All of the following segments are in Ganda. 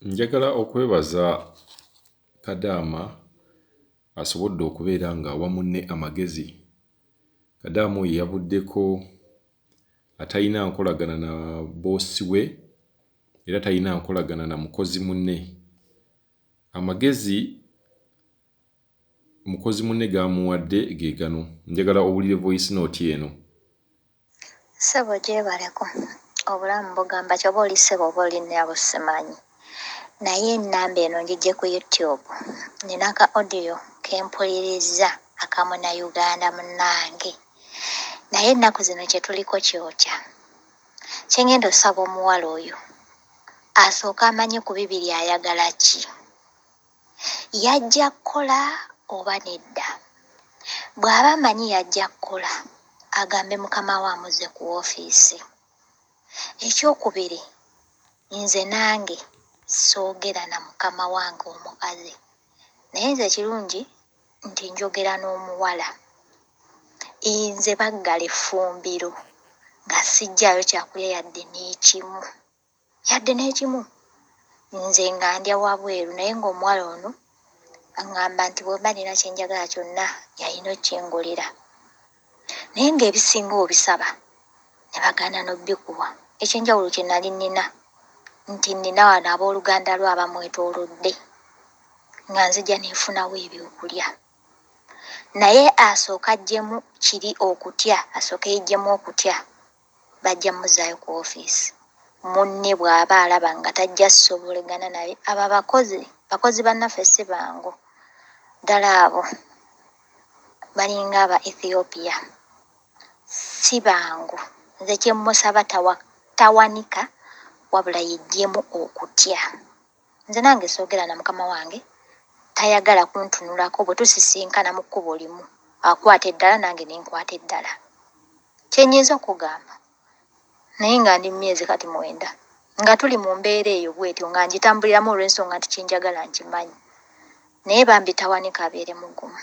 Njagala okwebaza Kadaama asobodde okubeera nga awa munne amagezi. Kadaama oyo yavuddeko atalina nkolagana na boosi we era talina nkolagana na mukozi munne. Amagezi mukozi munne g'amuwadde ge gano. Njagala owulire voice note eno. Ssebo gyebaleko obulamu bugamba ky'oba oli ssebo oba oli nnyabo simanyi. Naye ennamba eno ngijje ku YouTube. Nina ka audio ke mpuliriza akamu na Uganda munnange. Naye ennaku zino kye tuliko kyokya. Kye ngenda osaba omuwala oyo asooka amanye ku bibiri ayagala ki. Yajja kukola oba nedda? Bw'aba amanyi yajja kukola agambe mukama we amuze ku woofiisi. Ekyokubiri, nze nange soogera na mukama wange omukazi. Naye nze ekirungi nti njogera n'omuwala. Nze baggala effumbiro nga sijjaayo kyakulya yadde n'ekimu. Nze nga ndya wabweru naye ng'omuwala ono aŋŋamba nti bwe mba nina kye njagala kyonna yalina okkingulira. Naye ng'ebisinga obisaba ne bagaana n'obbikuwa. Ekyenjawulo kye nali nnina nti nnina wano abooluganda lwe abamwetoolodde nga nzija neefunawo ebyokulya. Naye asooka aggyemu kiri okutya, asooka yeggyemu okutya bajja mmuzaayo ku woofiisi. Munne bw'aba alaba nga tajja ssobolegana naye abo bakozi bannaffe si bangu. Ddala abo balinga aba Ethiopia si bangu. Nze kye mmusaba tawanika wabula yeggyemu okutya. Nze nange soogera na mukama wange tayagala kuntunulako bwe tusisinkana mu kkubo limu. Akwata eddala nange ne nkwata eddala. Kye nnyinza okugamba. Naye nga ndi mu myezi kati 9 nga tuli mu mbeera eyo bw'etyo nga ngitambuliramu olw'ensonga nti kye njagala nkimanyi. Naye bambi tawanika abeere mugumu.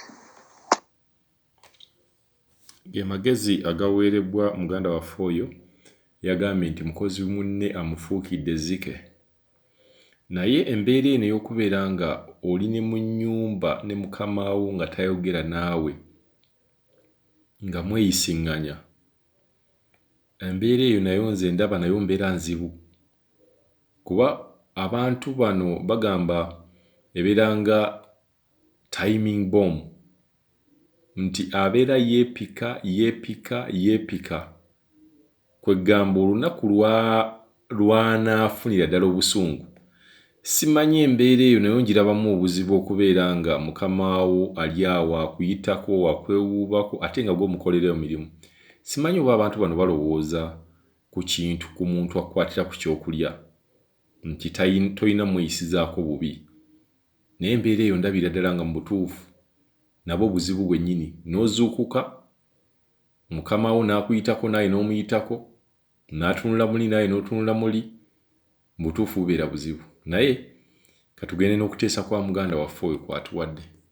Ge magezi agaweerebbwa muganda waffe oyo yagambye nti mukozi munne amufuukidde ezzike. Naye embeera eno ey'okubeera nga oli ne mu nnyumba ne mukama wo nga tayogera naawe nga mweyisiŋŋanya, embeera eyo nayo nze ndaba nayo mbeera nzibu. Kuba abantu bano bagamba ebeera nga timing bomb, nti abeera yeepika kwegamba olunaku lw'anaafunira ddala obusungu. Simanyi embeera eyo nayo ngirabamu obuzibu okubeera nga mukama wo ali awo akuyitako akwewuubako ate nga gw'omukolera emirimu. Simanyi oba abantu bano balowooza ku kintu ku muntu akwatira ku kyokulya nti tolina mweyisizaako bubi. Naye embeera eyo ndabira ddala nga mu butuufu nabwo buzibu bwennyini. N'ozuukuka mukama wo n'akuyitako naye n'omuyitako, n'atunula muli naye n'otunula muli, mu butuufu bubeera buzibu. Naye katugende n'okuteesa kwa muganda waffe oyo kw'atuwadde.